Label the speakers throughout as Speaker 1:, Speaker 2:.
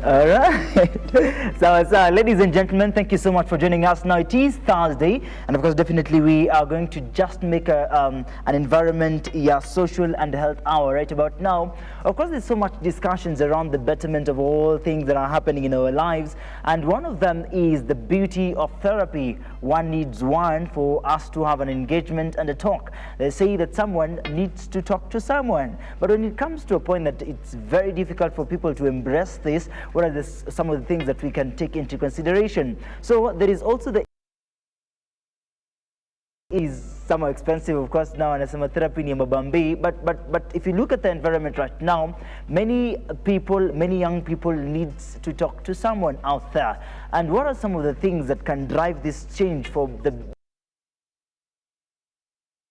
Speaker 1: All right. So, ladies and gentlemen, thank you so much for joining us. Now, it is Thursday, and of course, definitely we are going to just make an environment, social and health hour right about now. Of course, there's so much discussions around the betterment of all things that are happening in our lives, and one of them is the beauty of therapy. One needs one for us to have an engagement and a talk. They say that someone needs to talk to someone, but when it comes to a point that it's very difficult for people to embrace this, what are some of the things that we can take into consideration? So there is also the is somewhat expensive, of course, now, and some therapy in Mabambi, but if you look at the environment right now, many young people need to talk to someone out there. And what are some of the things that can drive this change for the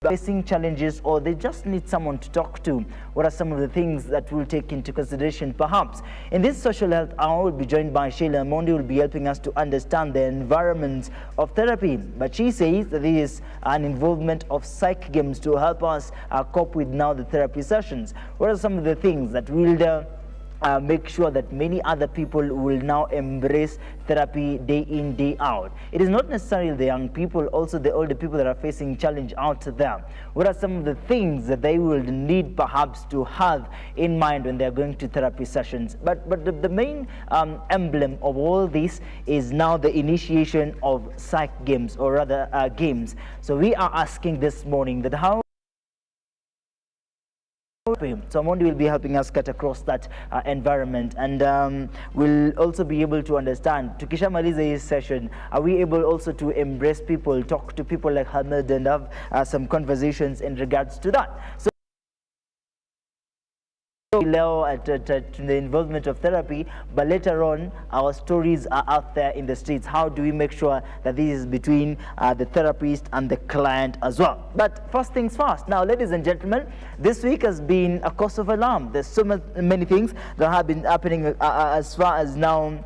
Speaker 1: facing challenges, or they just need someone to talk to? What are some of the things that we'll take into consideration perhaps? In this social health hour, we'll be joined by Sheila Omondi, who will be helping us to understand the environment of therapy. But she says that there is an involvement of Psyche Games to help us cope with now the therapy sessions. What are some of the things that will make sure that many other people will now embrace therapy day in, day out? It is not necessarily the young people, also the older people that are facing challenge out there. What are some of the things that they will need perhaps to have in mind when they are going to therapy sessions? But the main emblem of all this is now the initiation of Psyche Games, or rather games. So we are asking this morning that how so Omondi will be helping us cut across that environment, and we'll also be able to understand, tukisha maliza hii session, are we able also to embrace people, talk to people like Hamid, and have some conversations in regards to that. So at the involvement of therapy, but later on our stories are out there in the streets. How do we make sure that this is between the therapist and the client as well? But first things first. Now, ladies and gentlemen, this week has been a cause of alarm. There's so many things that have been happening as far as now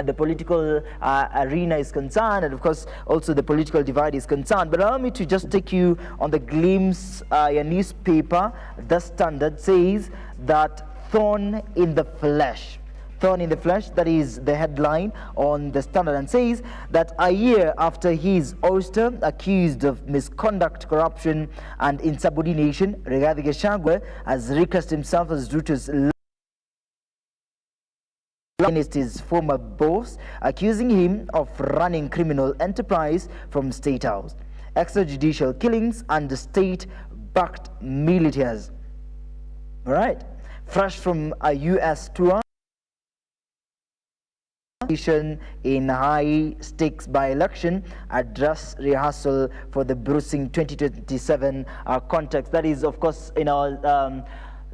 Speaker 1: the political arena is concerned, and of course also the political divide is concerned. But allow me to just take you on the glimpse. Your newspaper, The Standard, says that thorn in the flesh. Thorn in the flesh, that is the headline on The Standard, and says that a year after his ouster accused of misconduct, corruption and insubordination, Rigathi Gachagua has recast himself as Ruto's against his former boss, accusing him of running criminal enterprise from State House, extrajudicial killings and state-backed militias. All right, fresh from a U.S. tour, in high-stakes by-election, a dress rehearsal for the bruising 2027 context. That is, of course, in our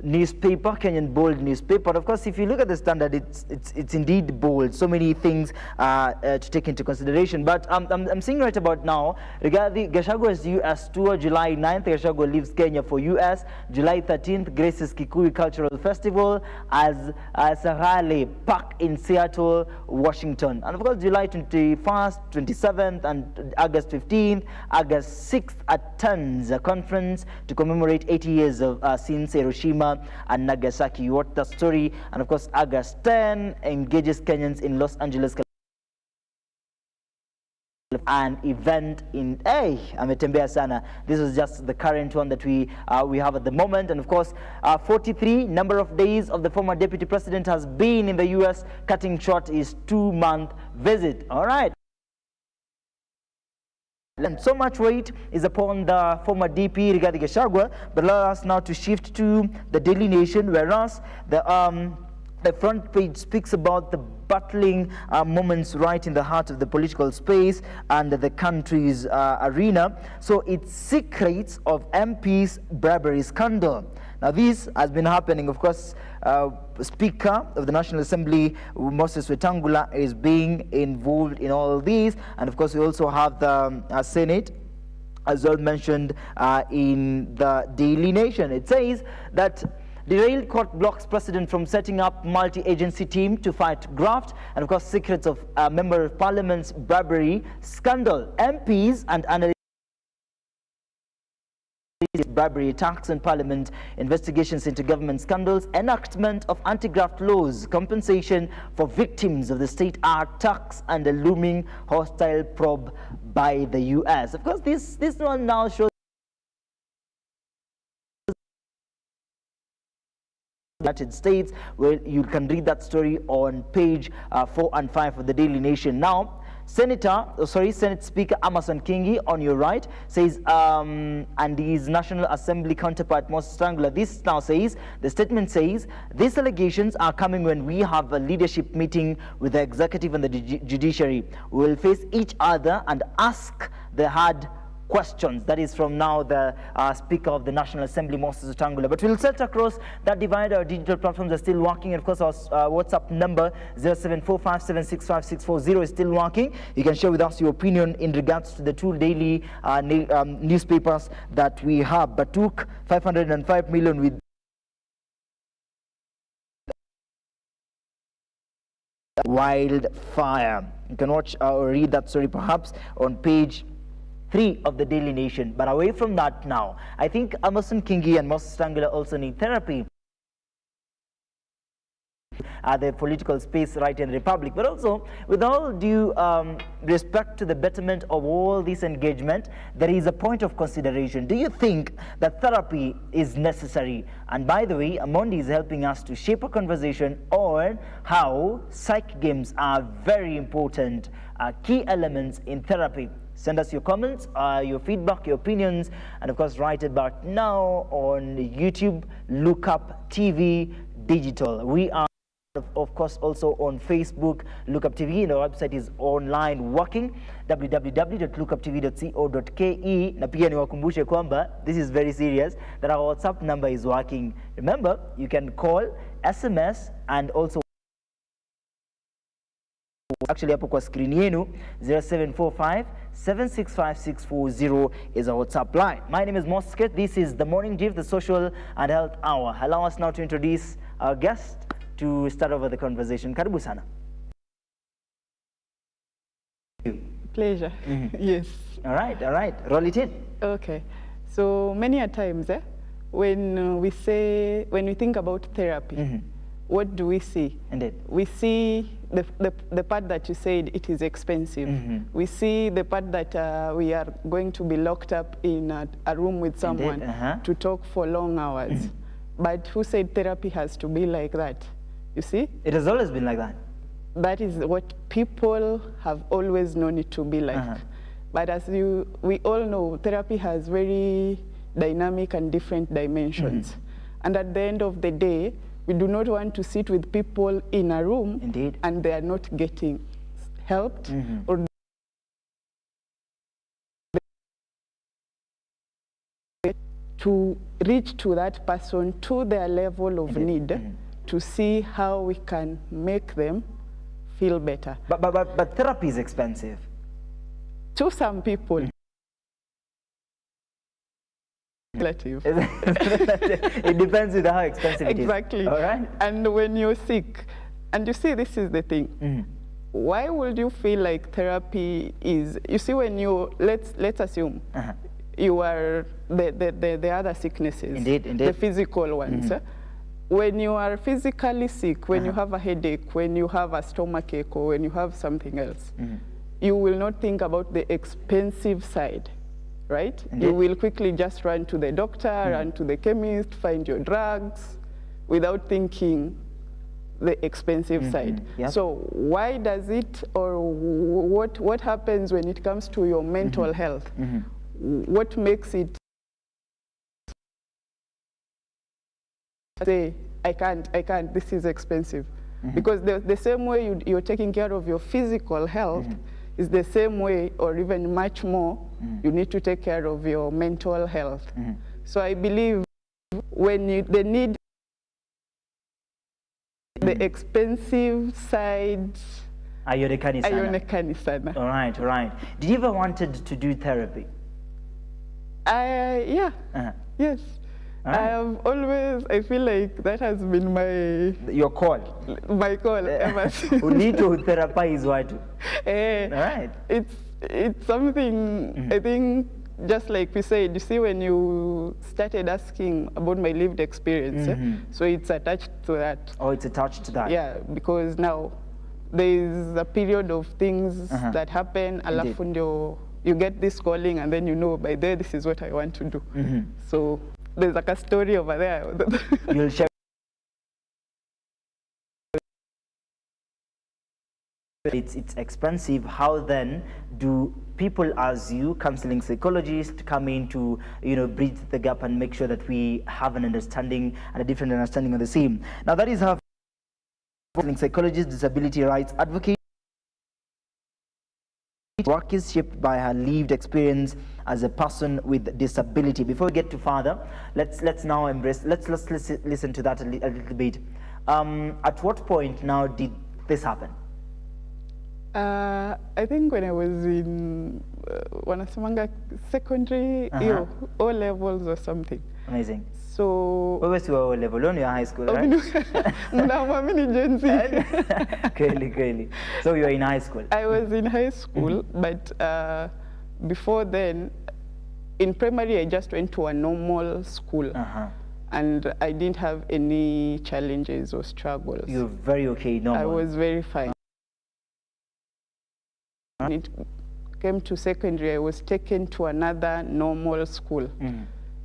Speaker 1: newspaper, Kenyan Bold newspaper. Of course, if you look at The Standard, it's indeed bold. So many things to take into consideration. But I'm seeing right about now, regarding Gachagua's U.S. tour, July 9th, Gachagua leaves Kenya for U.S. July 13th, graces Kikuyu Cultural Festival as Sahale Park in Seattle, Washington. And of course, July 21st, 27th, and August 15th, August 6th, attends a conference to commemorate 80 years of since Hiroshima and Nagasaki. What the story? And of course, August 10 engages Kenyans in Los Angeles, an event in ametembea sana. This is just the current one that we have at the moment. And of course, 43 number of days of the former deputy president has been in the US, cutting short his 2-month visit. All right. And so much weight is upon the former DP Rigathi Gachagua, but allow us now to shift to the Daily Nation, whereas the front page speaks about the battling moments right in the heart of the political space and the country's arena. So it's secrets of MP's bribery scandal. Now this has been happening, of course. Speaker of the National Assembly, Moses Wetangula, is being involved in all these, and of course we also have the Senate, as well mentioned in the Daily Nation. It says that derailed court blocks president from setting up multi-agency team to fight graft, and of course secrets of member of parliament's bribery scandal. MPs and analysts bribery attacks on parliament, investigations into government scandals, enactment of anti-graft laws, compensation for victims of the state attacks, and a looming hostile probe by the US. Of course, this one now shows United States, where you can read that story on page 4 and 5 of the Daily Nation. Now, Senate Speaker Amason Kingi, on your right, says, and his National Assembly counterpart Moses Strangler, this now says, the statement says, these allegations are coming when we have a leadership meeting with the executive and the judiciary. We will face each other and ask the hard questions. That is from now the Speaker of the National Assembly, Moses Wetangula. But we'll set across that divide. Our digital platforms are still working. And of course, our WhatsApp number 0745765640 is still working. You can share with us your opinion in regards to the two daily newspapers that we have. Batuk 505 million with wildfire. You can watch or read that story perhaps on page 3 of the Daily Nation. But away from that now, I think Amason Kingi and Moses Strangler also need therapy. The political space right in the Republic, but also with all due respect to the betterment of all this engagement, there is a point of consideration. Do you think that therapy is necessary? And by the way, Omondi is helping us to shape a conversation on how Psyche Games are very important key elements in therapy. Send us your comments, your feedback, your opinions, and of course, right about now on YouTube, Look Up TV Digital. We are, of course, also on Facebook, Look Up TV, and our website is online working, www.lookuptv.co.ke. Na pia niwakumbushe kwamba, this is very serious, that our WhatsApp number is working. Remember, you can call, SMS, and also actually hapo kwa screen yenu 0745-765-640 is our WhatsApp line. My name is Mosket. This is the Morning Drift, the Social and Health Hour. Allow us now to introduce our guest to start over the conversation. Karibu sana.
Speaker 2: Pleasure. Yes.
Speaker 1: All right. Roll it in.
Speaker 2: Okay. So many a times, when we think about therapy, what do we see?
Speaker 1: Indeed.
Speaker 2: We see the part that you said it is expensive. We see the part that we are going to be locked up in a room with someone to talk for long hours. But who said therapy has to be like that? You see? It
Speaker 1: has always been like that.
Speaker 2: That is what people have always known it to be like. But as we all know, therapy has very dynamic and different dimensions. And at the end of the day, we do not want to sit with people in a room and they are not getting helped or to reach to that person to their level of need to see how we can make them feel better.
Speaker 1: But therapy is expensive.
Speaker 2: To some people. Relative.
Speaker 1: It depends on how expensive it is.
Speaker 2: Exactly.
Speaker 1: All right.
Speaker 2: And when you're sick, and you see, this is the thing. Why would you feel like therapy is? You see, when you let's assume you are the other sicknesses, the physical ones. When you are physically sick, when you have a headache, when you have a stomach ache, or when you have something else, you will not think about the expensive side. Right? You will quickly just run to the doctor, run to the chemist, find your drugs, without thinking the expensive side. So why does it, or what happens when it comes to your mental health? What makes it say, I can't, this is expensive? Because the same way you're taking care of your physical health is the same way, or even much more, you need to take care of your mental health. So I believe when they need the expensive side,
Speaker 1: ayonekani sana. All right. Did you ever wanted to do therapy?
Speaker 2: Yeah. Yes. I have always, I feel like that has been
Speaker 1: your call.
Speaker 2: My call ever since.
Speaker 1: We need to therapize what?
Speaker 2: All right. It's something I think just like we said, you see, when you started asking about my lived experience, so it's attached to that.
Speaker 1: Oh, it's attached to that.
Speaker 2: Yeah, because now there is a period of things that happen, alafu ndio you get this calling, and then you know, by there, this is what I want to do. So there's like a story over there.
Speaker 1: You'll share. It's expensive. How then do people as you, counseling psychologists, come in to, bridge the gap and make sure that we have an understanding and a different understanding of the same? Now that is how counseling psychologist, disability rights advocate. Work is shaped by her lived experience as a person with disability. Before we get to further, let's now embrace. Let's listen to that a little bit. At what point now did this happen?
Speaker 2: I think when I was in wanasemanga secondary, O levels or something.
Speaker 1: Amazing.
Speaker 2: So
Speaker 1: where was your level? On your high school, right?
Speaker 2: Gen Z.
Speaker 1: Clearly. So you were in high school?
Speaker 2: I was in high school, but before then, in primary, I just went to a normal school. And I didn't have any challenges or struggles.
Speaker 1: You're very okay, normal.
Speaker 2: I was very fine. When it came to secondary, I was taken to another normal school.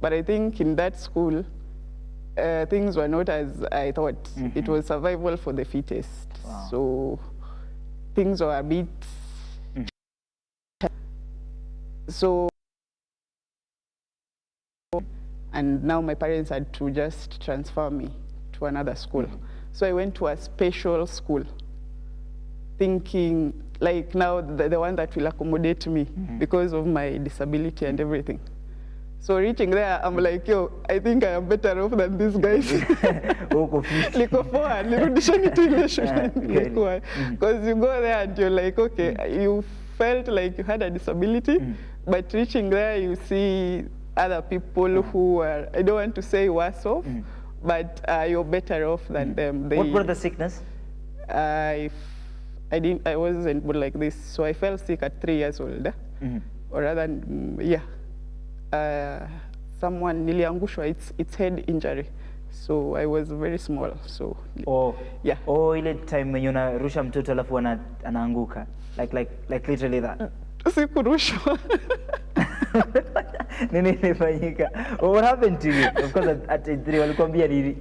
Speaker 2: But I think in that school, things were not as I thought. It was survival for the fittest.
Speaker 1: Wow.
Speaker 2: So things were a bit... So, and now my parents had to just transfer me to another school. So I went to a special school, thinking, like now the one that will accommodate me because of my disability and everything. So reaching there, I'm like, yo, I think I am better off than these guys. Because you go there and you're like, okay, you felt like you had a disability, but reaching there, you see other people who are, I don't want to say worse off, but you're better off than them.
Speaker 1: What were the sickness?
Speaker 2: I wasn't born like this, so I fell sick at 3 years old, or rather, someone niliangushwa, it's head injury, so I was very small. So ile time when
Speaker 1: unarusha mtoto alafu anaanguka, like literally that.
Speaker 2: Sikurushwa.
Speaker 1: Nini ilifanyika? What happened to you? Of course at 3 walikuambia nini?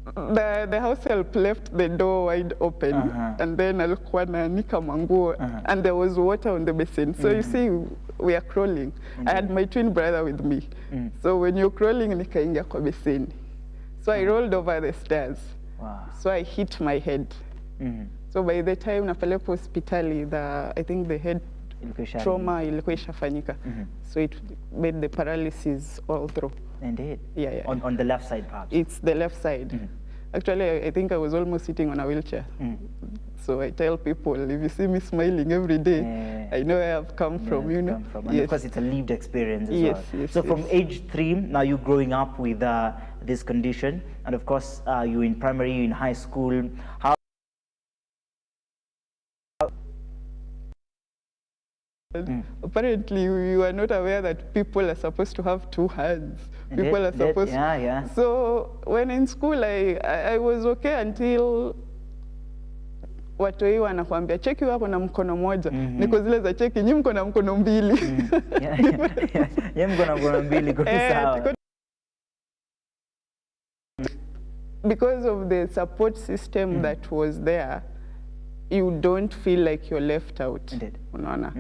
Speaker 2: The house help left the door wide open, and then alikuwa ananika manguo, and there was water on the basin. So you see, we are crawling. I had my twin brother with me. So when you're crawling, nikaingia kwa basin. So I rolled over the stairs.
Speaker 1: Wow.
Speaker 2: So I hit my head. So by the time napelekwa hospitali, I think the head trauma ilikuwa ishafanyika. So it made the paralysis all through.
Speaker 1: Indeed.
Speaker 2: Yeah.
Speaker 1: On the left side, perhaps?
Speaker 2: It's the left side. Actually, I think I was almost sitting on a wheelchair. So I tell people, if you see me smiling every day, I know where I've come from, you know.
Speaker 1: And of course, it's a lived experience as well. So from age 3, now you're growing up with this condition. And of course, you're in primary, you're in high school. How
Speaker 2: apparently, you are not aware that people are supposed to have 2 hands. People are supposed
Speaker 1: to...
Speaker 2: So when in school, I was okay until watoi wanakuambia cheki wako na mkono moja. Niko zile za cheki nyi mko na mkono mbili.
Speaker 1: Nyi mko na mkono mbili kwa sawa.
Speaker 2: Because of the support system that was there, you don't feel like you're left out. Unaona?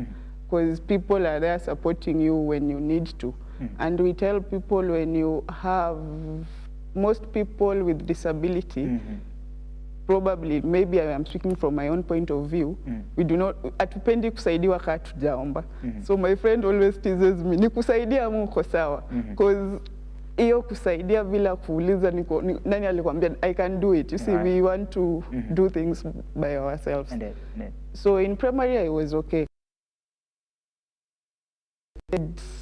Speaker 2: Because people are there supporting you when you need to. And we tell people, when you have, most people with disability, probably, maybe I am speaking from my own point of view, we do not, atupendi kusaidiwa kaa tujaomba. So my friend always teases me, ni kusaidia muko sawa. Because iyo kusaidia bila kuuliza nani alikwambia, I can do it. You see, we want to do things by ourselves. So in primary, I was okay.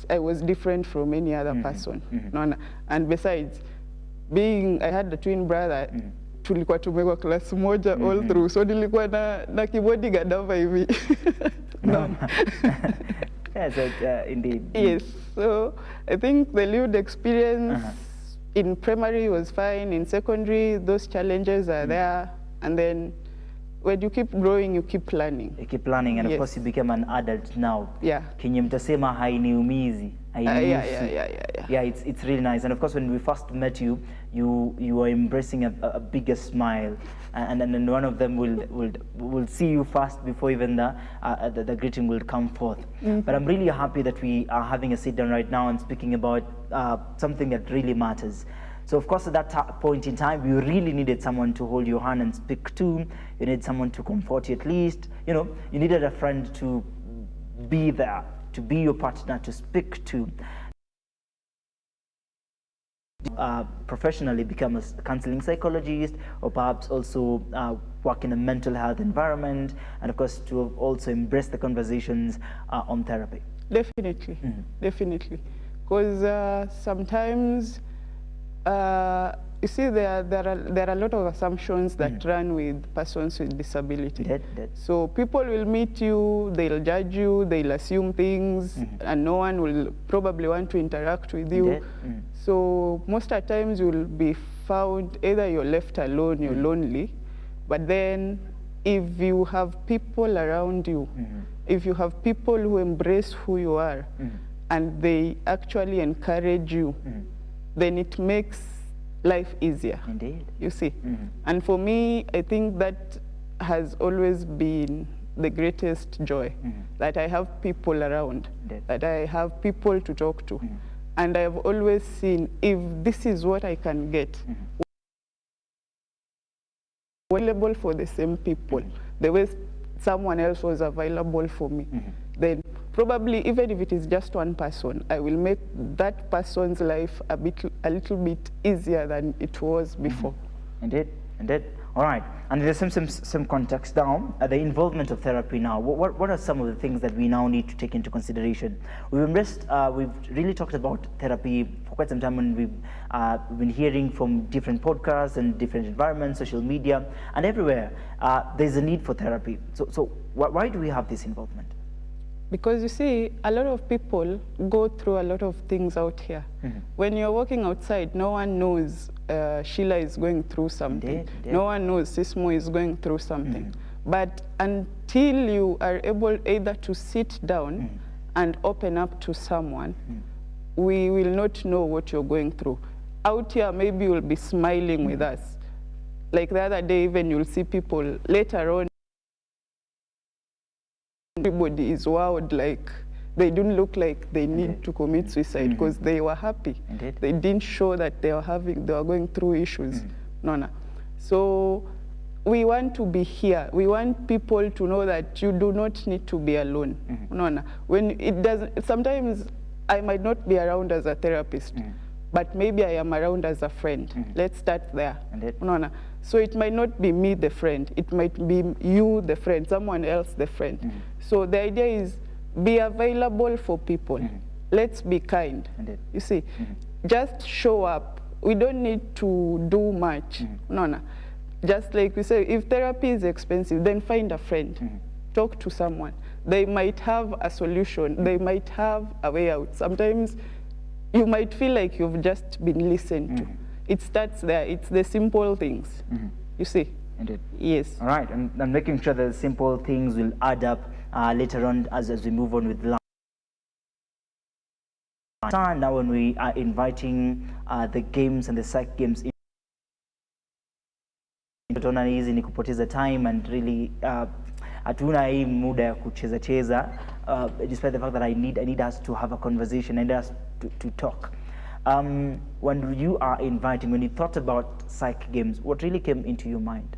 Speaker 2: I was different from any other person. And besides, I had a twin brother, tulikuwa tumekwa class moja all through, so nilikuwa na keyboard gadava hivi.
Speaker 1: Yes, indeed.
Speaker 2: Yes, so I think the lived experience in primary was fine. In secondary, those challenges are there. And then when you keep growing, you keep learning.
Speaker 1: You keep learning, and of course you become an adult now.
Speaker 2: Yeah.
Speaker 1: Kenye mtasema hainiumizi.
Speaker 2: Yeah,
Speaker 1: it's really nice. And of course, when we first met you, you were embracing a bigger smile, and then one of them will see you first before even the greeting will come forth. But I'm really happy that we are having a sit down right now and speaking about something that really matters. So of course, at that point in time, you really needed someone to hold your hand and speak to. You needed someone to comfort you at least. You know, you needed a friend to be there, to be your partner, to speak to. Professionally become a counseling psychologist, or perhaps also work in a mental health environment, and of course to also embrace the conversations on therapy.
Speaker 2: Definitely, definitely. Because sometimes, you see, there are a lot of assumptions that run with persons with disability. So people will meet you, they'll judge you, they'll assume things, and no one will probably want to interact with you. So most of the times you'll be found, either you're left alone, you're lonely, but then if you have people around you, if you have people who embrace who you are, and they actually encourage you, then it makes life easier.
Speaker 1: Indeed.
Speaker 2: You see. And for me, I think that has always been the greatest joy, that I have people around, that I have people to talk to. And I've always seen, if this is what I can get, available for the same people, the way someone else was available for me, then probably even if it is just one person, I will make that person's life a little bit easier than it was before.
Speaker 1: Indeed, indeed. All right, and there's some context now. The involvement of therapy now. What are some of the things that we now need to take into consideration? We've really talked about therapy for quite some time, and we've been hearing from different podcasts and different environments, social media, and everywhere. There's a need for therapy. So why do we have this involvement?
Speaker 2: Because you see, a lot of people go through a lot of things out here. When you're walking outside, no one knows Sheila is going through something. No one knows Sismo is going through something. But until you are able either to sit down and open up to someone, we will not know what you're going through. Out here, maybe you'll be smiling with us. Like the other day, even you'll see people later on, everybody is wowed, like they didn't look like they need to commit suicide because they were happy. They didn't show that they were going through issues. No. So we want to be here. We want people to know that you do not need to be alone. No. When it doesn't, sometimes I might not be around as a therapist, but maybe I am around as a friend. Let's start there. No. So it might not be me, the friend. It might be you, the friend, someone else, the friend. So the idea is be available for people. Let's be kind. You see, just show up. We don't need to do much. No. Just like we say, if therapy is expensive, then find a friend. Talk to someone. They might have a solution. They might have a way out. Sometimes you might feel like you've just been listened to. It starts there. It's the simple things, you see.
Speaker 1: Indeed.
Speaker 2: Yes.
Speaker 1: All right, and making sure that the simple things will add up later on as we move on with life. Now when we are inviting the games and the Psyche Games, tutaona hizi ni kupoteza time and really hatuna hii muda ya kucheza despite the fact that I need us to have a conversation, I need us to talk. When you are inviting, when you thought about Psyche Games, what really came into your mind?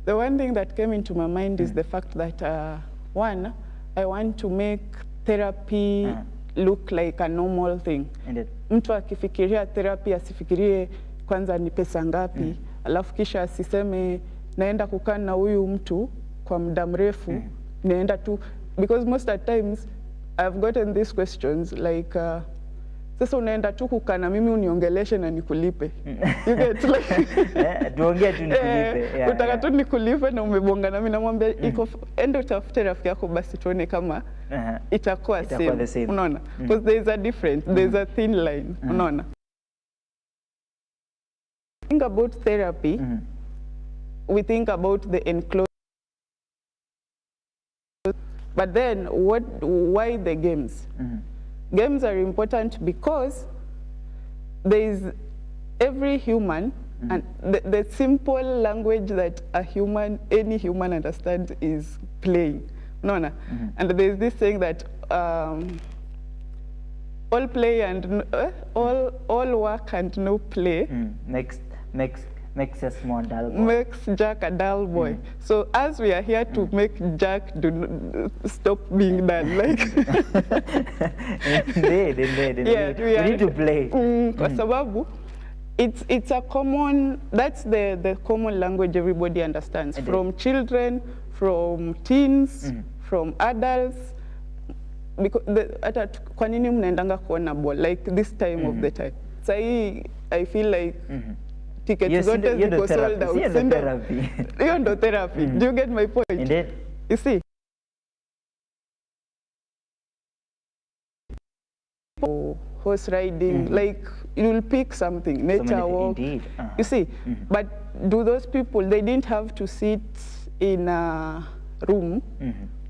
Speaker 2: The one thing that came into my mind is the fact that, one, I want to make therapy look like a normal thing.
Speaker 1: Indeed.
Speaker 2: Mtu akifikiria therapy asifikirie kwanza ni pesa ngapi, alafu kisha asiseme naenda kukaa na huyu mtu kwa muda mrefu, naenda tu, because most of the times I've gotten these questions like, Sasa unaenda tu kukaa na mimi uniongeleshe na nikulipe. You get like
Speaker 1: tuongee tu nikulipe.
Speaker 2: Utaka tu nikulipe na umebonga na mimi namwambia iko endo utafute rafiki yako basi tuone kama itakuwa same. Unaona? Because there is a difference, there is a thin line. Unaona? Think about therapy. We think about the enclosed. But then why the games? Games are important because there is every human, and the simple language that any human understands is playing. No. And there's this saying that all play and all work and no play makes us more dull boy. Makes Jack a dull boy. So as we are here to make Jack stop being dull, like we need to play. Kwa sababu it's a common, that's the common language everybody understands, from children, from teens, from adults. Because kwa nini mnaendanga kuona ball like this time of the time? Sai I feel like tickets zote ziko sold out. Hiyo ndo therapy. Do you get my point?
Speaker 1: Indeed.
Speaker 2: You see? Horse riding, like you will pick something, nature walk. You see? But do those people, they didn't have to sit in a room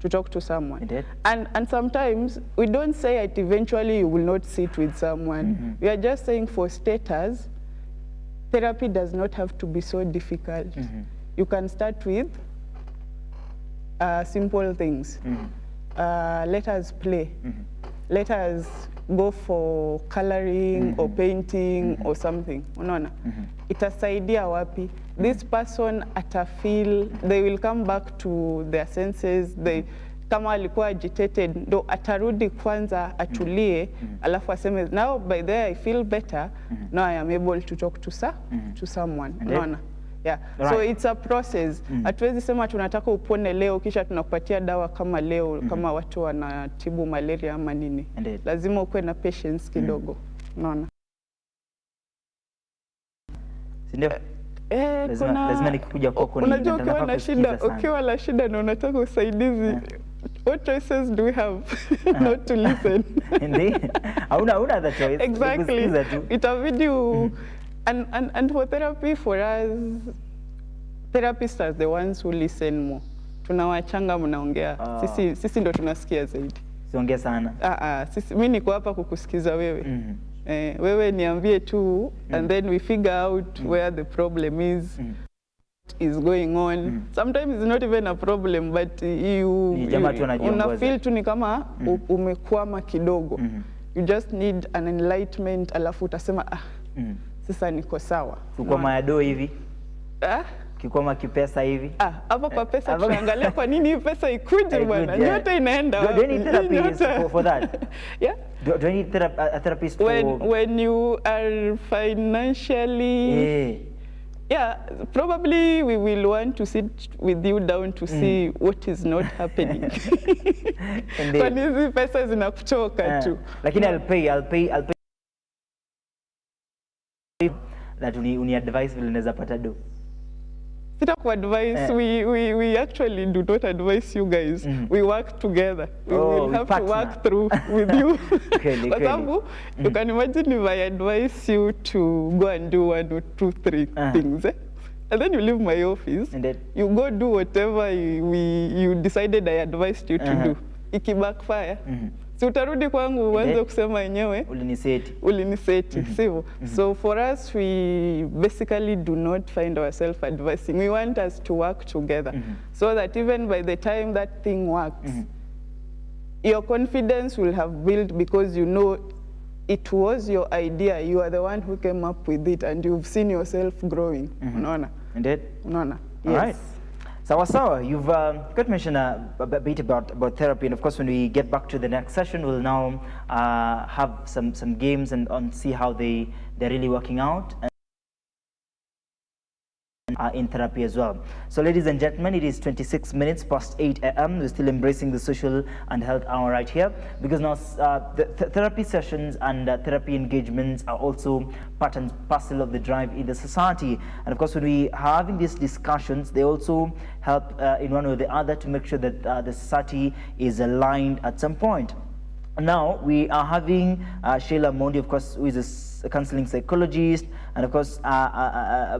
Speaker 2: to talk to someone. And sometimes we don't say it eventually you will not sit with someone. We are just saying for status, therapy does not have to be so difficult. You can start with simple things. Let us play. Let us go for coloring or painting or something. Unaona? Itasaidia wapi? This person atafeel, they will come back to their senses. They kama alikuwa agitated, ndo atarudi kwanza atulie, alafu aseme, now by there I feel better, now I am able to talk to someone. Unaona? Yeah. Right. So it's a process. Hatuwezi sema tunataka upone leo kisha tunakupatia dawa kama leo kama watu wanatibu malaria ama nini. Lazima ukuwe na patience kidogo. Unaona?
Speaker 1: Sindio? Lazima nikikuja kwako ni
Speaker 2: unajua ukiwa na shida na unataka usaidizi. What choices do we have not to listen?
Speaker 1: Indeed. Hauna other choice.
Speaker 2: Exactly. Itabidi and for therapy, for us, therapists are the ones who listen more. Tunawachanga mnaongea. Sisi ndo tunasikia zaidi.
Speaker 1: Siongea sana.
Speaker 2: Mimi niko hapa kukusikiza wewe. Wewe niambie tu and then we figure out where the problem is. Is going on. Sometimes it's not even a problem, but you una feel tu ni kama umekwama kidogo. You just need an enlightenment, alafu utasema sasa niko sawa.
Speaker 1: Kukwama do hivi? Kikwama kipesa hivi?
Speaker 2: Hapa kwa pesa tunaangalia kwa nini pesa ikuje bwana. Yote inaenda.
Speaker 1: Do you need therapist for that?
Speaker 2: Yeah.
Speaker 1: Do you need a therapist
Speaker 2: when you are financially yeah, probably we will want to sit with you down to see what is not happening. Kwa hizi pesa zinakutoka tu.
Speaker 1: Lakini I'll pay that uni advise vile naweza pata do.
Speaker 2: Sita ku advise, we actually do not advise you guys. We work together. We will have to work through with you. Kwa sababu, you can imagine if I advise you to go and do 1 or 2, 3 things, and then you leave my office, you go do whatever you decided I advised you to do. Iki backfire. Si utarudi kwangu uanze kusema yenyewe uliniseti sivyo. So for us, we basically do not find ourselves advising. We want us to work together so that even by the time that thing works, your confidence will have built because you know it was your idea. You are the one who came up with it and you've seen yourself growing. Unaona?
Speaker 1: Indeed.
Speaker 2: Unaona?
Speaker 1: Yes. All right. Sawa, you've got to mention a bit about therapy, and of course when we get back to the next session, we'll now have some games and see how they're really working out. in therapy as well. So ladies and gentlemen, it is 26 minutes past 8 a.m. We're still embracing the social and health hour right here, because now the therapy sessions and therapy engagements are also part and parcel of the drive in the society. And of course, when we are having these discussions, they also help in one way or the other to make sure that the society is aligned at some point. Now we are having Sheila Adongo Omondi, of course, who is a counseling psychologist, and of course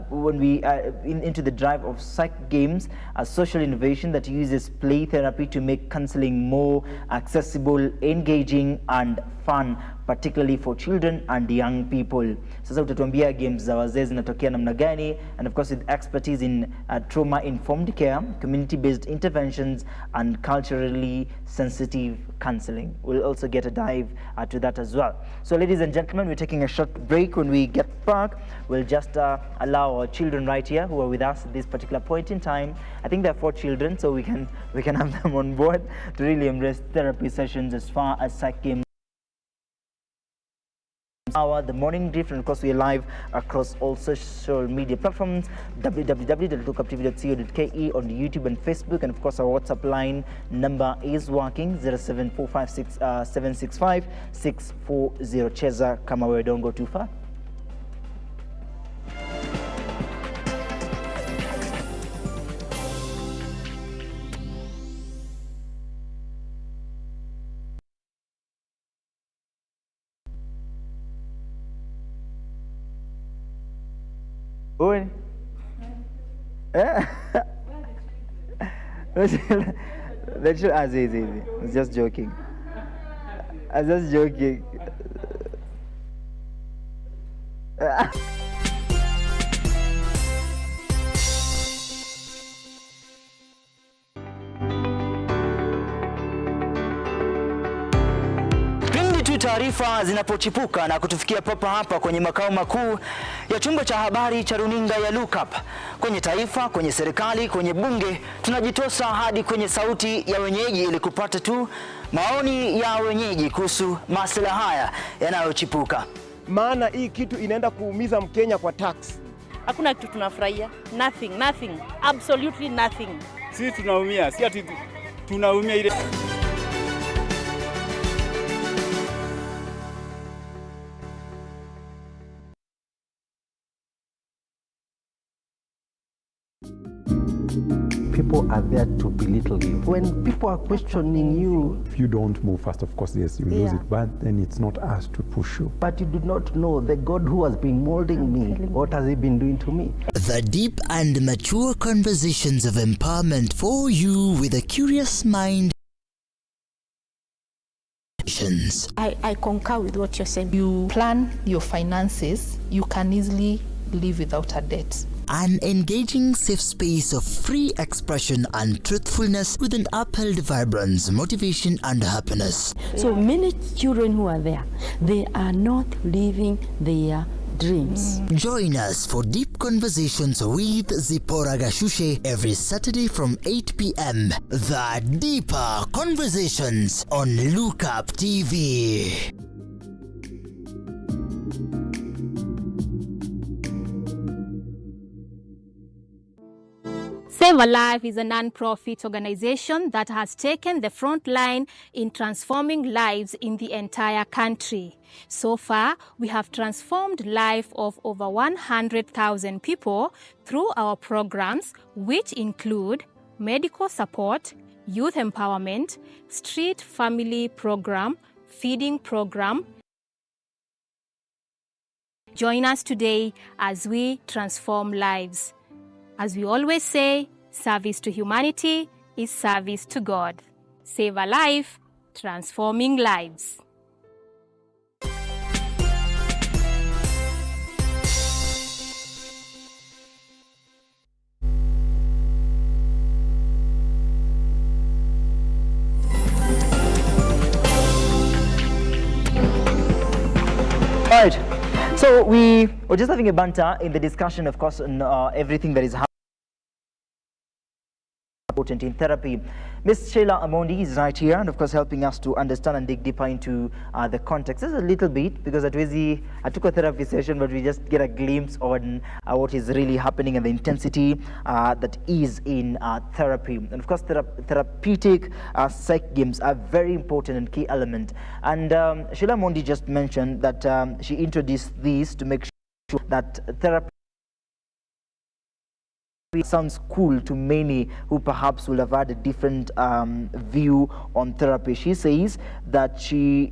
Speaker 1: when we into the drive of Psyche Games, a social innovation that uses play therapy to make counseling more accessible, engaging and fun, particularly for children and young people. Sasa utatuambia games za wazee zinatokea namna gani, and of course with expertise in trauma informed care, community based interventions and culturally sensitive counseling. We'll also get a dive to that as well. So ladies and gentlemen, we're taking a short break. When we get back, we'll just allow our children right here who are with us at this particular point in time. I think there are 4 children, so we can have them on board to really embrace therapy sessions as far as Psyche Games. The Morning Drift, and of course we are live across all social media platforms, www.lookuptv.co.ke, on YouTube and Facebook, and of course our WhatsApp line number is working, 07456765 640. Cheza kama wewe don't go too far. That should easy. I was just joking. Taarifa zinapochipuka na kutufikia papa hapa kwenye makao makuu ya chumba cha habari cha runinga ya NASCOP, kwenye taifa, kwenye serikali, kwenye bunge, tunajitosa hadi kwenye sauti ya wenyeji ili kupata tu maoni ya wenyeji kuhusu masuala haya yanayochipuka.
Speaker 3: Maana hii kitu inaenda kuumiza Mkenya kwa tax.
Speaker 4: Hakuna kitu tunafurahia. Nothing. Absolutely nothing.
Speaker 5: Sisi tunaumia, si ati tunaumia ile.
Speaker 6: People are there to belittle you. When people are questioning you,
Speaker 7: if you don't move fast, of course, yes, you lose it, but then it's not us to push you.
Speaker 6: But you do not know the God who has been molding me. What has he been doing to me?
Speaker 8: The deep and mature conversations of empowerment for you with a curious mind.
Speaker 4: I concur with what you're saying.
Speaker 9: You plan your finances, you can easily live without a debt.
Speaker 8: An engaging safe space of free expression and truthfulness with an upheld vibrance, motivation and happiness.
Speaker 10: So many children who are there, they are not living their dreams.
Speaker 8: Join us for deep conversations with Zipporah Gashushe every Saturday from 8 p.m. The Deeper Conversations on Lookup TV.
Speaker 11: Save a Life is a non-profit organization that has taken the front line in transforming lives in the entire country. So far, we have transformed life of over 100,000 people through our programs, which include medical support, youth empowerment, street family program, feeding program. Join us today as we transform lives. As we always say, service to humanity is service to God. Save a life, transforming lives.
Speaker 1: All right. So we were just having a banter in the discussion, of course, on everything that is happening important in therapy. Ms. Sheila Omondi is right here, and of course helping us to understand and dig deeper into the context. Just a little bit, because at Wezi, I took a therapy session, but we just get a glimpse on what is really happening and the intensity that is in therapy. And of course, therapeutic psych games are very important and key element. And Sheila Omondi just mentioned that she introduced these to make sure that therapy sounds cool to many who perhaps will have had a different view on therapy. She says that she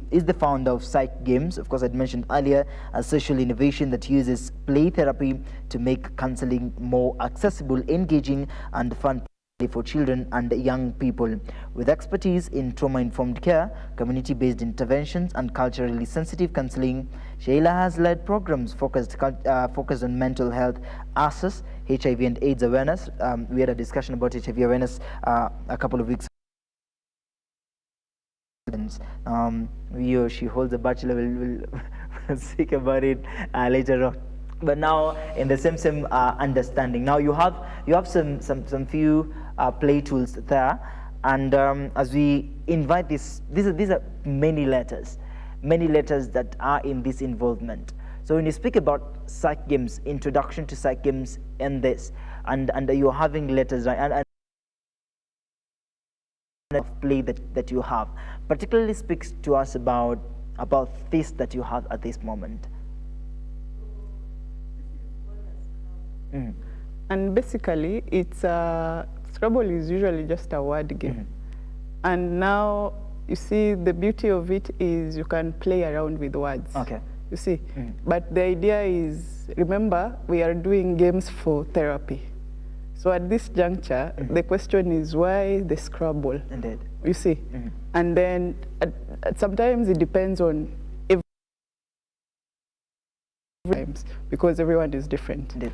Speaker 1: is the founder of Psyche Games. Of course, I'd mentioned earlier, a social innovation that uses play therapy to make counseling more accessible, engaging, and fun for children and young people. With expertise in trauma-informed care, community-based interventions, and culturally sensitive counseling, Sheila has led programs focused on mental health access, HIV and AIDS awareness. We had a discussion about HIV awareness a couple of weeks ago. She holds a bachelor. We'll speak about it later on. But now, in the same understanding, now you have some few play tools there, and as we invite these are many letters that are in this involvement. So when you speak about Psyche Games, introduction to Psyche Games, and this, and you're having letters, right, and of play that you have, particularly speaks to us about this that you have at this moment. Mm.
Speaker 2: And basically, it's Scrabble is usually just a word game. Mm-hmm. And now, you see, the beauty of it is you can play around with words. Okay. You see, but the idea is, remember, we are doing games for therapy. So at this juncture, the question is, why the Scrabble?
Speaker 1: Indeed.
Speaker 2: You see, and then sometimes it depends on times, because everyone is different. Indeed.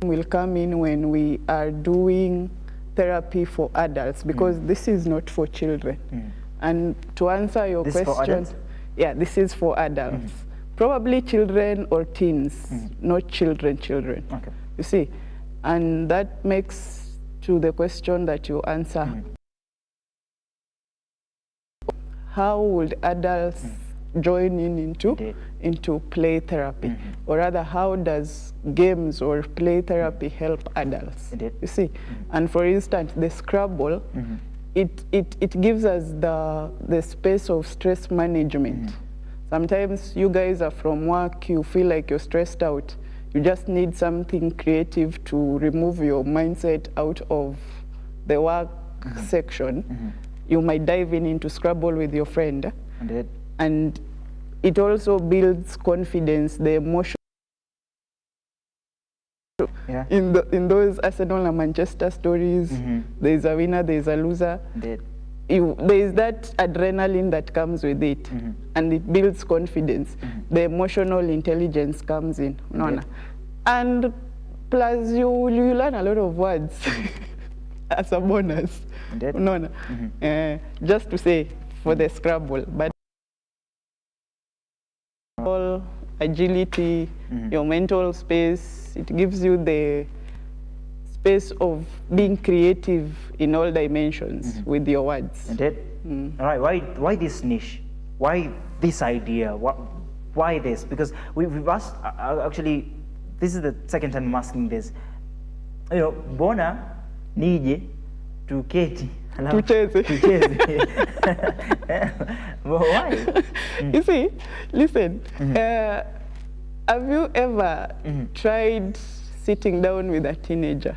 Speaker 2: Will come in when we are doing therapy for adults, because this is not for children. And to answer your question, yeah, this is for adults. Probably children or teens, not children. Okay. You see, and that makes to the question that you answer. How would adults join into play therapy? Or rather, how does games or play therapy help adults? You see, and for instance, the Scrabble, it gives us the space of stress management. Sometimes you guys are from work, you feel like you're stressed out. You just need something creative to remove your mindset out of the work section. You might dive into Scrabble with your friend. And it also builds confidence, the emotion. Yeah. In those Arsenal and Manchester stories, there's a winner, there's a loser. There is that adrenaline that comes with it, and it builds confidence. The emotional intelligence comes in. And plus you learn a lot of words as a bonus. Just to say for the Scrabble, but agility, your mental space, it gives you the space of being creative in all dimensions with your words.
Speaker 1: Indeed. All right, why this niche? Why this idea? Why this? Because we've asked, actually, this is the second time I'm asking this. You know, Bona nije tuketi.
Speaker 2: Tucheze.
Speaker 1: Why?
Speaker 2: You see, listen, have you ever tried sitting down with a teenager?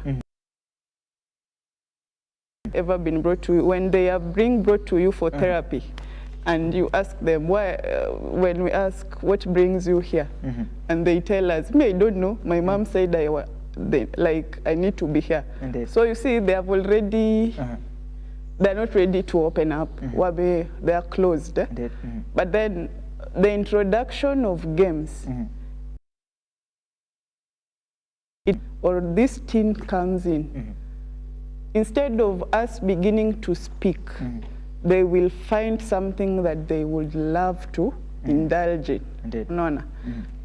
Speaker 2: Ever been brought to you, when they are being brought to you for therapy, and you ask them, why, when we ask, what brings you here? And they tell us, I don't know, my mom said I need to be here. Indeed. So you see, they have already, they're not ready to open up. They are closed. But then the introduction of games, or this teen comes in, instead of us beginning to speak, they will find something that they would love to indulge in.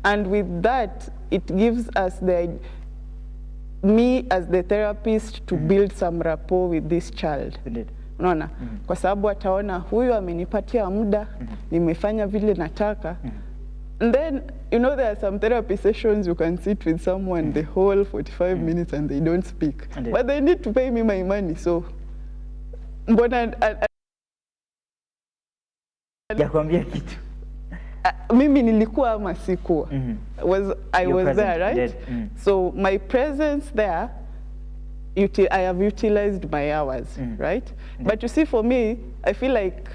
Speaker 2: And with that, it gives us me as the therapist to build some rapport with this child. Unaona? Kwa sababu ataona huyu amenipatia muda, nimefanya vile nataka. And then, you know, there are some therapy sessions you can sit with someone the whole 45 minutes and they don't speak. But they need to pay me my money, so mbona
Speaker 1: yakwambia kitu.
Speaker 2: Mimi nilikuwa ama sikuwa. I was there, right? So my presence there, I have utilized my hours, right? But you see, for me, I feel like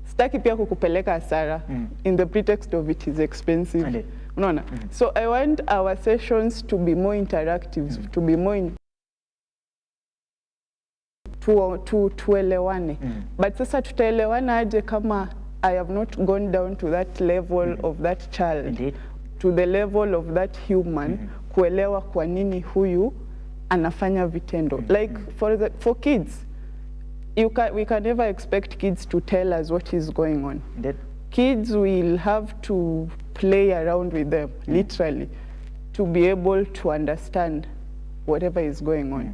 Speaker 2: sitaki pia kukupeleka hasara in the pretext of it is expensive. Unaona? So I want our sessions to be more interactive, to be more tuelewane. But sasa tutaelewana aje kama I have not gone down to that level of that child, to the level of that human, kuelewa kwa nini huyu anafanya vitendo. Like for kids, we can never expect kids to tell us what is going on. Kids will have to play around with them, literally, to be able to understand whatever is going on.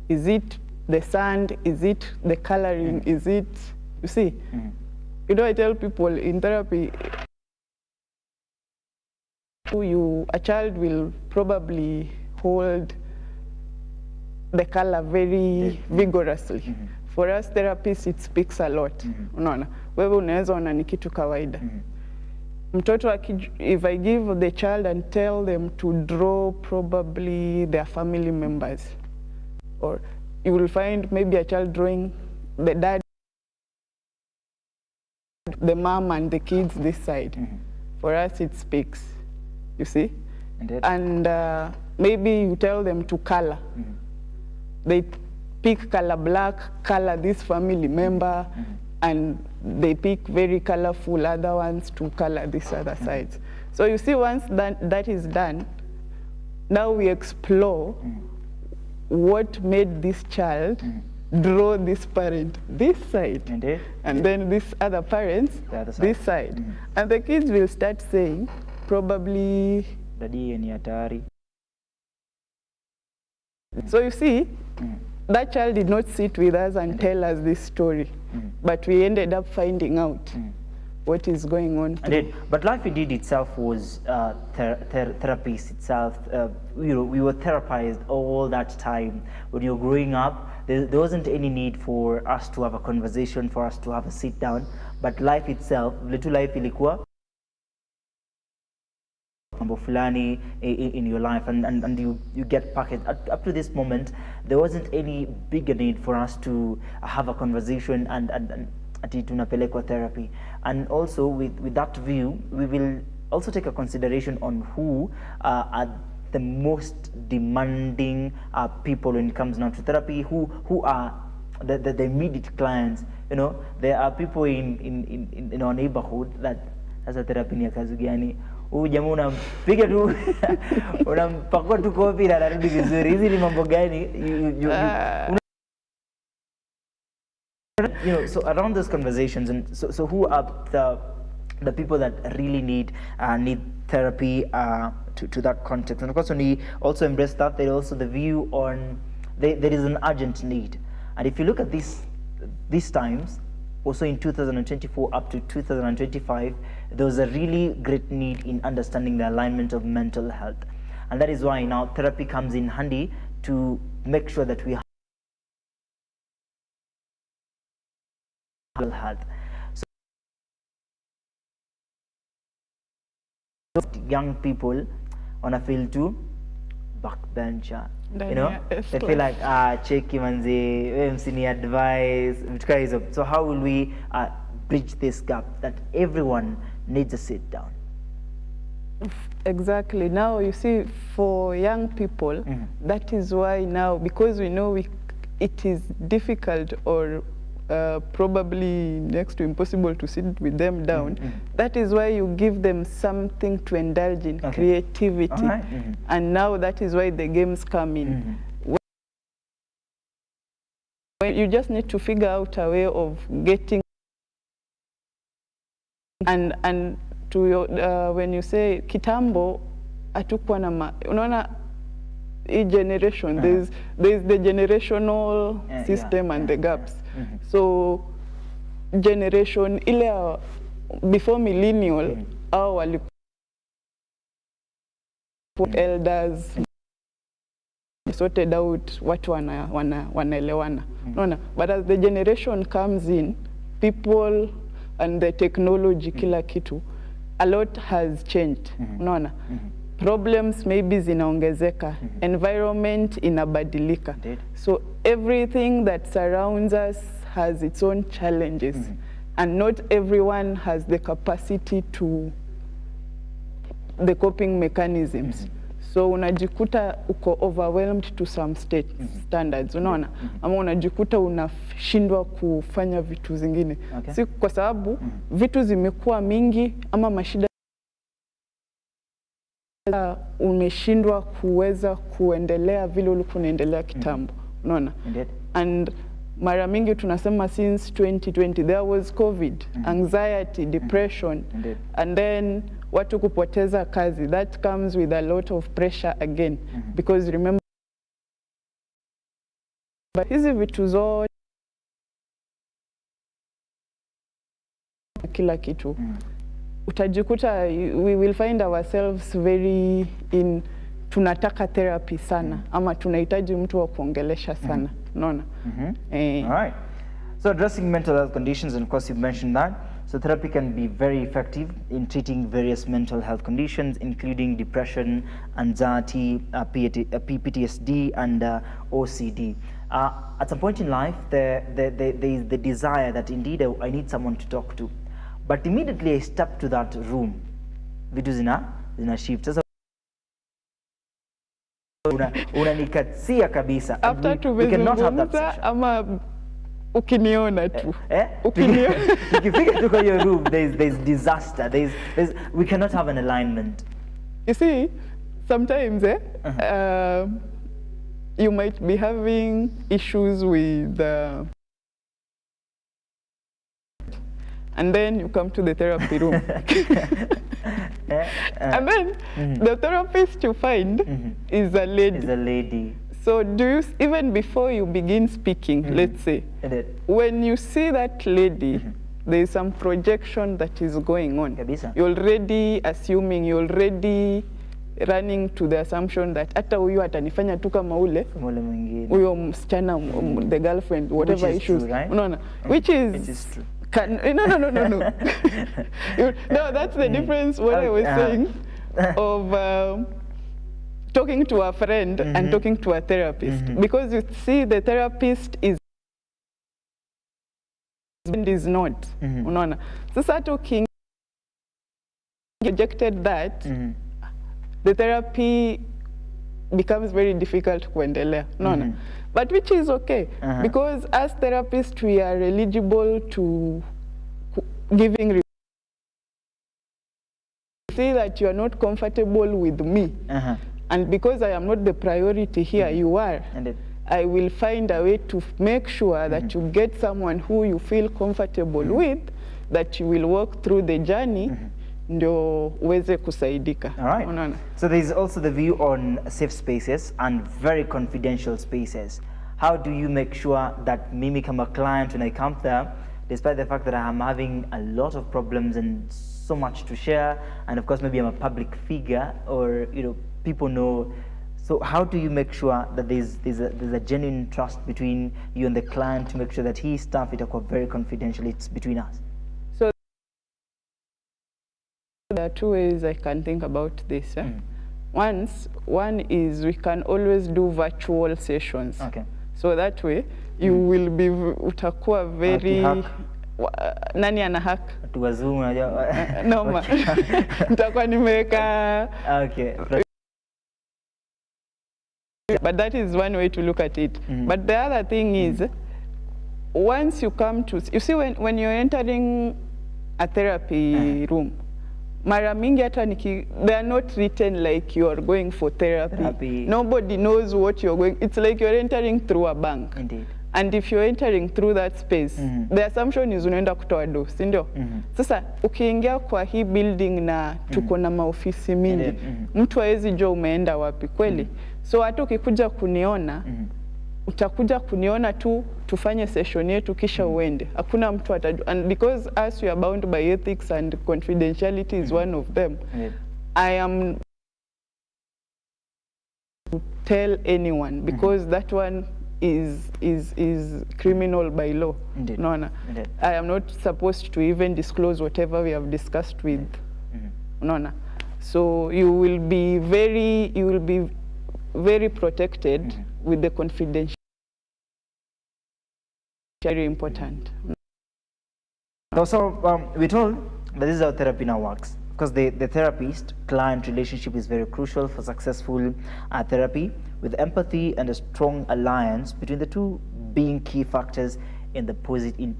Speaker 2: Is it the sand? Is it the coloring? Is it, you see? You know, I tell people in therapy, a child will probably hold the color very vigorously. For us therapists, it speaks a lot. Unaona, wewe unaweza ona ni kitu kawaida. Mtoto if I give the child and tell them to draw probably their family members, or you will find maybe a child drawing the dad, the mom and the kids this side. For us it speaks, you see? And maybe you tell them to color. They pick color black, color this family member, and they pick very colorful other ones to color this other sides. So you see, once that is done, now we explore what made this child draw this parent this side, and then this other parents this side. And the kids will start saying, probably,
Speaker 1: Daddy ni hatari.
Speaker 2: So you see, that child did not sit with us and tell us this story, but we ended up finding out what is going on.
Speaker 1: But Life Indeed itself was therapy itself. You know, we were therapized all that time. When you're growing up, there wasn't any need for us to have a conversation, for us to have a sit down. But life itself, little life ilikuwa mambo fulani in your life, and you get packaged. Up to this moment, there wasn't any bigger need for us to have a conversation and ati tunapelekwa therapy. And also with that view, we will also take a consideration on who are the most demanding people when it comes now to therapy, who are the immediate clients. You know, there are people in our neighborhood that as a therapy ni kazi gani? Huyu jamaa unampiga tu unampakua tu kopi na anarudi vizuri. Hizi ni mambo gani? You know, so around those conversations, and so who are the people that really need therapy to that context? And of course, when we also embrace that, there is also the view on there is an urgent need. And if you look at these times, also in 2024 up to 2025, there was a really great need in understanding the alignment of mental health. And that is why now therapy comes in handy to make sure that we have mental health. So young people on a feel to backbencher. You know, they feel like cheki manzi, msini advice, vitu hizo. So how will we bridge this gap that everyone needs a sit down?
Speaker 2: Exactly. Now you see, for young people, that is why now, because we know it is difficult or probably next to impossible to sit with them down, that is why you give them something to indulge in, creativity. And now that is why the games come in. When you just need to figure out a way of getting, and to your, when you say kitambo, atukwa na unaona, each generation, there's the generational system and the gaps. So generation ile before millennial, our elders sorted out watu wanaelewana. But as the generation comes in, people and the technology, kila kitu, a lot has changed. Problems maybe zinaongezeka, environment inabadilika. So everything that surrounds us has its own challenges, and not everyone has the capacity to the coping mechanisms. So unajikuta uko overwhelmed to some standards, unaona? Ama unajikuta unashindwa kufanya vitu zingine. Si kwa sababu vitu zimekuwa mingi ama mashida umeshindwa kuweza kuendelea vile ulikuwa unaendelea kitambo, unaona? And mara mingi tunasema since 2020 there was COVID, anxiety, depression, and then watu kupoteza kazi. That comes with a lot of pressure again, because remember, hizi vitu zote kila kitu utajikuta we will find ourselves very in tunataka therapy sana ama tunahitaji mtu wa kuongelesha sana, unaona?
Speaker 1: All right. So addressing mental health conditions, and of course you mentioned that. So therapy can be very effective in treating various mental health conditions, including depression, anxiety, PTSD, and OCD. At some point in life, there is the desire that indeed I need someone to talk to. But immediately I step to that room, vitu zina shift. Sasa unanikatia kabisa.
Speaker 2: After
Speaker 1: we cannot have that session.
Speaker 2: Ama ukiniona tu.
Speaker 1: Ukifika tu kwa hiyo room, there's disaster. We cannot have an alignment.
Speaker 2: You see, sometimes you might be having issues with and then you come to the therapy room. And then the therapist you find is a lady.
Speaker 1: Is a lady.
Speaker 2: So do you, even before you begin speaking, let's say, when you see that lady, there is some projection that is going on. You're already assuming, you're already running to the assumption that hata huyu atanifanya tu kama ule huyo msichana, the girlfriend, whatever issues.
Speaker 1: True, right?
Speaker 2: Unaona? Which is
Speaker 1: true.
Speaker 2: No. No, that's the difference what I was saying of talking to a friend and talking to a therapist. Because you see, the therapist is not. Unaona? Sasa talking rejected that, the therapy becomes very difficult kuendelea. Unaona? But which is okay, because as therapists we are eligible to giving. Say that you are not comfortable with me, and because I am not the priority here, you are. I will find a way to make sure that you get someone who you feel comfortable with, that you will walk through the journey. Ndio uweze kusaidika.
Speaker 1: All right. So there is also the view on safe spaces and very confidential spaces. How do you make sure that me become a client when I come there, despite the fact that I am having a lot of problems and so much to share, and of course maybe I'm a public figure, or people know. So how do you make sure that there's a genuine trust between you and the client to make sure that his stuff is very confidential, it's between us?
Speaker 2: There are two ways I can think about this. One is we can always do virtual sessions.
Speaker 1: Okay.
Speaker 2: So that way you will be utakuwa very nani ana hack?
Speaker 1: Tuwazoom unajua.
Speaker 2: No nitakuwa nimeweka.
Speaker 1: Okay.
Speaker 2: But that is one way to look at it. But the other thing is, once you come to, you see, when you're entering a therapy room, mara mingi hata they are not written like you are going for therapy. Nobody knows what you're going. It's like you're entering through a bank.
Speaker 1: Indeed.
Speaker 2: And if you're entering through that space, the assumption is unaenda kutoa do, si ndio? Sasa ukiingia kwa hii building na tuko na maofisi mingi, mtu hawezi jua umeenda wapi kweli. So hata ukikuja kuniona, utakuja kuniona tu tufanye session yetu kisha uende. Hakuna mtu atajua. And because as we are bound by ethics and confidentiality is one of them, I am to tell anyone because that one is criminal by law. No. I am not supposed to even disclose whatever we have discussed with. No. So you will be very protected with the confidentiality. Very important.
Speaker 1: So we're told that this is how therapy now works, because the therapist-client relationship is very crucial for successful therapy, with empathy and a strong alliance between the two being key factors in the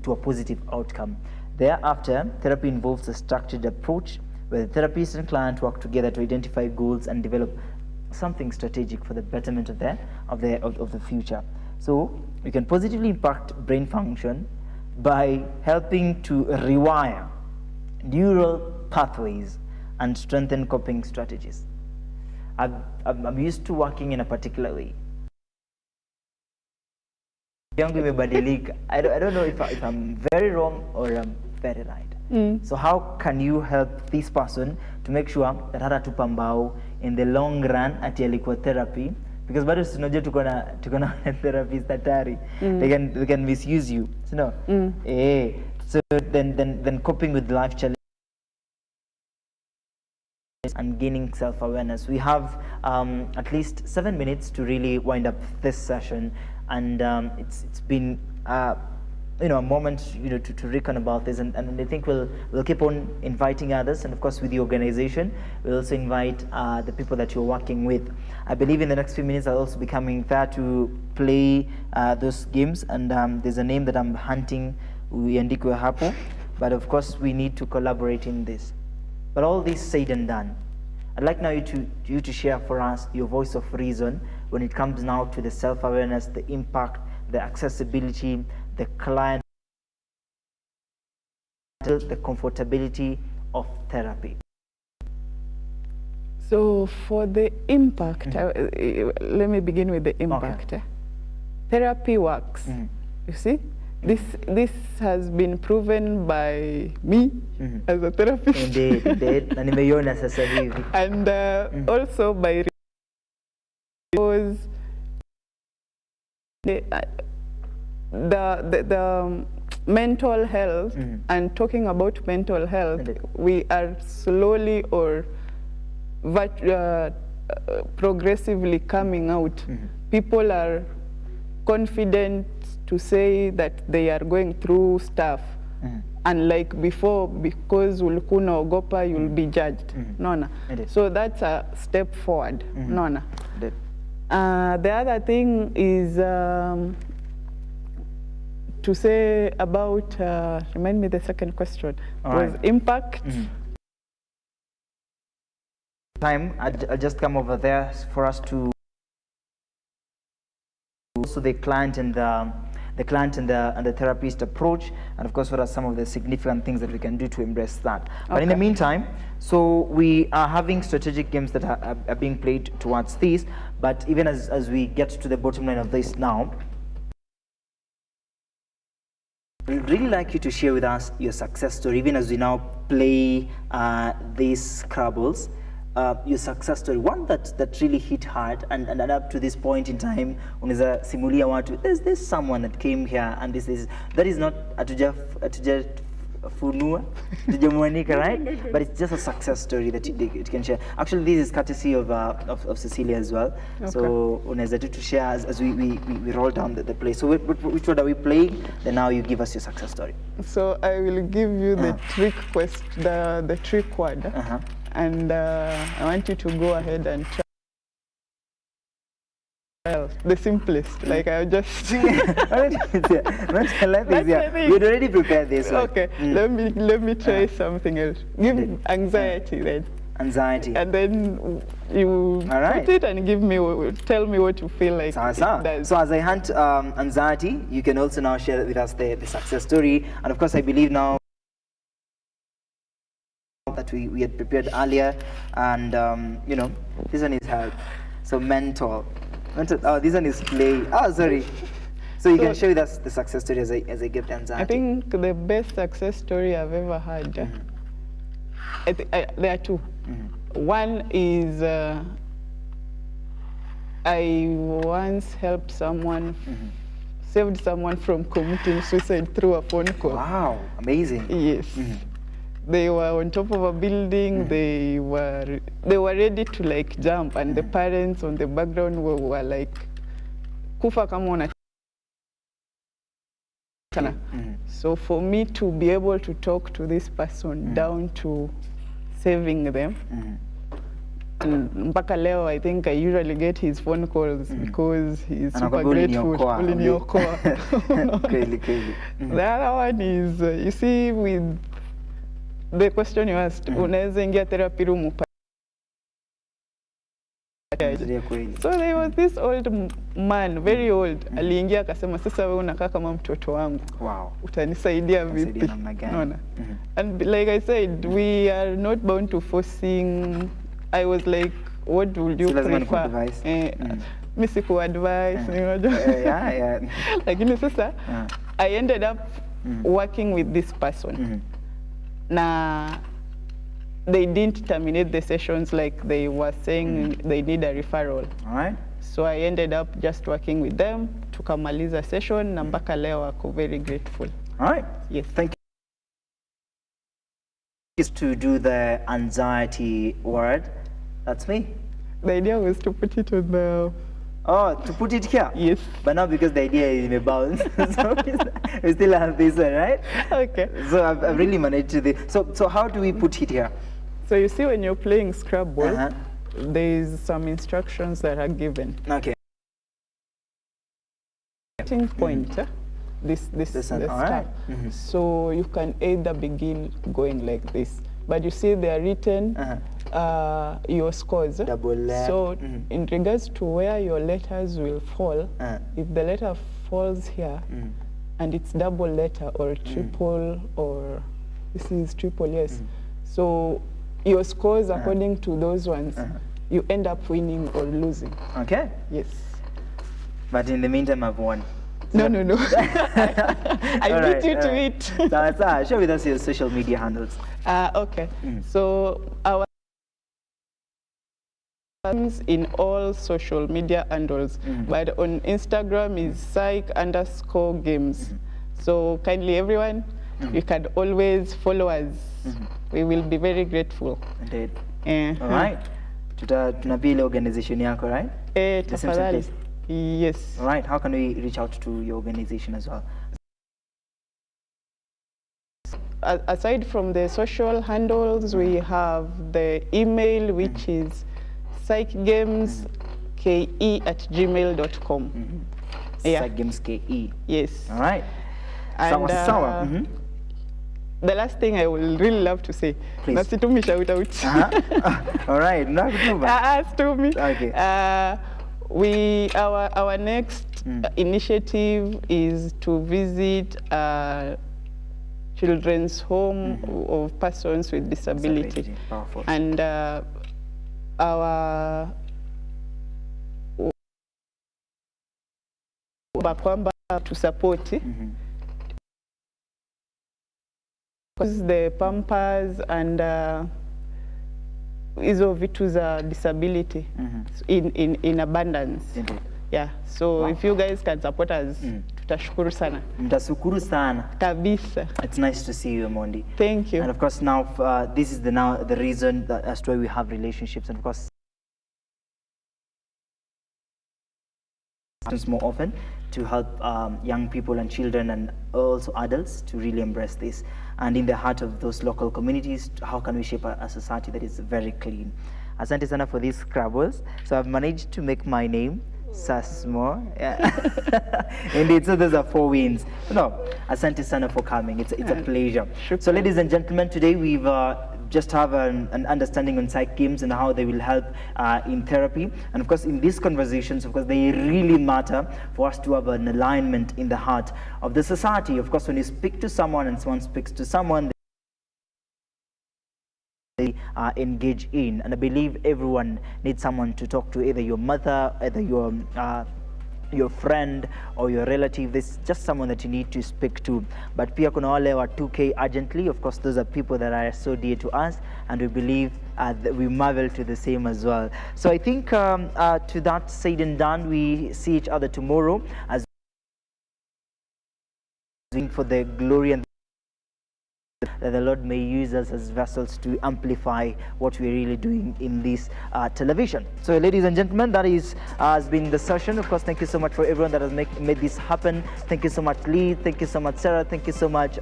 Speaker 1: to a positive outcome. Thereafter, therapy involves a structured approach where the therapist and client work together to identify goals and develop something strategic for the betterment of the future. So we can positively impact brain function by helping to rewire neural pathways and strengthen coping strategies. I'm used to working in a particular way. Yangu imebadilika. I don't know if I'm very wrong or I'm very right. So how can you help this person to make sure that hata tupambao in the long run ati alikuwa therapy, because bado tunajua tuko na therapist hatari. They can misuse you. So no. So then coping with life challenges and gaining self-awareness. We have at least 7 minutes to really wind up this session, and it's been a moment to reckon about this, and I think we'll keep on inviting others, and of course with the organization we'll also invite the people that you're working with. I believe in the next few minutes I'll also be coming there to play those games, and there's a name that I'm hunting, uiandikwe hapo, but of course we need to collaborate in this. But all this said and done, I'd like now you to share for us your voice of reason when it comes now to the self-awareness, the impact, the accessibility, the client, the comfortability of therapy.
Speaker 2: So for the impact, let me begin with the impact. Okay. Therapy works. You see? This has been proven by me as a therapist.
Speaker 1: Indeed.
Speaker 2: And also by because the mental health, and talking about mental health, we are slowly or progressively coming out. People are confident to say that they are going through stuff, unlike before, because ulikuwa unaogopa you'll be judged. So that's a step forward. The other thing is to say about, remind me the second question, was impact.
Speaker 1: Time, I'll just come over there for us to also the client and the therapist approach, and of course what are some of the significant things that we can do to embrace that. But in the meantime, so we are having strategic games that are being played towards this, but even as we get to the bottom line of this now, we'd really like you to share with us your success story, even as we now play these Scrabbles. Your success story, one that really hit hard, and up to this point in time, unaweza simulia watu, there's someone that came here, and that is not atujafunua, atujamuanika, right? But it's just a success story that you can share. Actually, this is courtesy of Cecilia as well. Okay. So unaweza to share as we roll down the play. So which one are we playing? Then now you give us your success story.
Speaker 2: So I will give you the trick the trick word. And I want you to go ahead and try the simplest. Like I just.
Speaker 1: We'd already prepared this one.
Speaker 2: Okay, let me try something else. Give anxiety then.
Speaker 1: Anxiety.
Speaker 2: And then you put it and tell me what you feel like it does.
Speaker 1: So as I hunt anxiety, you can also now share with us the success story. And of course, I believe now that we had prepared earlier, and you know, this one is help. So mental. Oh, this one is play. Oh, sorry. So you can share with us the success story as I give the anxiety.
Speaker 2: I think the best success story I've ever had, there are two. One is I once helped someone, saved someone from committing suicide through a phone call.
Speaker 1: Wow, amazing.
Speaker 2: Yes. They were on top of a building, they were ready to like jump, and the parents on the background were like, kufa kama una. So for me to be able to talk to this person down to saving them, and mpaka leo, I think I usually get his phone calls because he's super grateful.
Speaker 1: Crazy.
Speaker 2: The other one is, you see, with the question you asked, unaweza ingia therapy room. So there was this old man, very old, aliingia akasema, sasa wewe unakaa kama mtoto wangu.
Speaker 1: Wow.
Speaker 2: Utanisaidia vipi? Unaona? And like I said, we are not bound to forcing. I was like, what would you prefer? Mimi siku advice,
Speaker 1: yeah.
Speaker 2: Lakini sasa I ended up working with this person. Na they didn't terminate the sessions like they were saying they need a referral.
Speaker 1: All right.
Speaker 2: So I ended up just working with them, tukamaliza session, na mpaka leo wako very grateful.
Speaker 1: All right.
Speaker 2: Yes.
Speaker 1: Thank you. Is to do the anxiety word. That's me.
Speaker 2: The idea was to put it on the...
Speaker 1: Oh, to put it here?
Speaker 2: Yes.
Speaker 1: But now because the idea is in a bounce, so we still have this one, right?
Speaker 2: Okay.
Speaker 1: So I've really managed to do. So how do we put it here?
Speaker 2: So you see, when you're playing Scrabble, there's some instructions that are given.
Speaker 1: Okay.
Speaker 2: Starting point, this start.
Speaker 1: Right.
Speaker 2: So you can either begin going like this, but you see they are written your scores.
Speaker 1: Double left.
Speaker 2: So in regards to where your letters will fall, if the letter falls here and it's double letter or triple, or this is triple, yes. So your scores according to those ones, you end up winning or losing.
Speaker 1: Okay.
Speaker 2: Yes.
Speaker 1: But in the meantime, I've won.
Speaker 2: No. I beat you to it.
Speaker 1: So share with us your social media handles.
Speaker 2: Okay. So our in all social media handles, but on Instagram is Psyche_Games. So kindly everyone, you can always follow us. We will be very grateful.
Speaker 1: Indeed. All right. Tunapia ile organization yako, right?
Speaker 2: Tafadhali. Yes.
Speaker 1: All right. How can we reach out to your organization as well?
Speaker 2: Aside from the social handles, we have the email, which is psychegameske@gmail.com.
Speaker 1: Psychegameske.
Speaker 2: Yes.
Speaker 1: All right.
Speaker 2: And the last thing I will really love to say, nasitumi shout out.
Speaker 1: All right.
Speaker 2: Okay. Our next initiative is to visit children's home of persons with disability.
Speaker 1: Powerful.
Speaker 2: And our kwamba to support because the pampers and hizo vitu za disability in abundance. Yeah, so if you guys can support us, tutashukuru sana.
Speaker 1: Mtashukuru sana.
Speaker 2: Kabisa.
Speaker 1: It's nice to see you, Omondi.
Speaker 2: Thank you.
Speaker 1: And of course now this is the reason that as to why we have relationships, and of course more often to help young people and children and also adults to really embrace this. And in the heart of those local communities, how can we shape a society that is very clean? Asante sana for these Scrabbles. So I've managed to make my name Sasmo. Yeah. Indeed, so those are 4 wins. No, asante sana for coming. It's a pleasure. So ladies and gentlemen, today we've just have an understanding on Psyche Games and how they will help in therapy. And of course, in these conversations, of course, they really matter for us to have an alignment in the heart of the society. Of course, when you speak to someone and someone speaks to someone, they engage in, and I believe everyone needs someone to talk to, either your mother, either your friend or your relative. There's just someone that you need to speak to. But pia kuna wale wa 2K urgently, of course those are people that are so dear to us, and we believe that we marvel to the same as well. So I think to that said and done, we see each other tomorrow as for the glory and that the Lord may use us as vessels to amplify what we're really doing in this television. So ladies and gentlemen, that has been the session. Of course, thank you so much for everyone that has made this happen. Thank you so much, Lee. Thank you so much, Sarah. Thank you so much,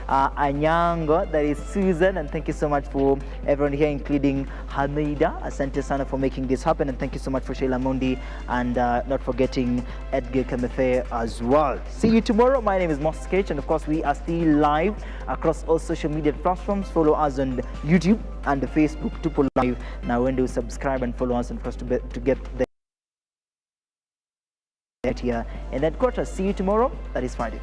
Speaker 1: Anyango, that is Susan. And thank you so much for everyone here, including Hamida. Asante sana for making this happen. And thank you so much for Sheila Mondi, and not forgetting Edgar Kamefe as well. See you tomorrow. My name is Moss Sketch, and of course, we are still live across all social media platforms. Follow us on YouTube and Facebook, Tupo Live. Now when do subscribe and follow us, and for us to get the here in that quarter. See you tomorrow. That is Friday.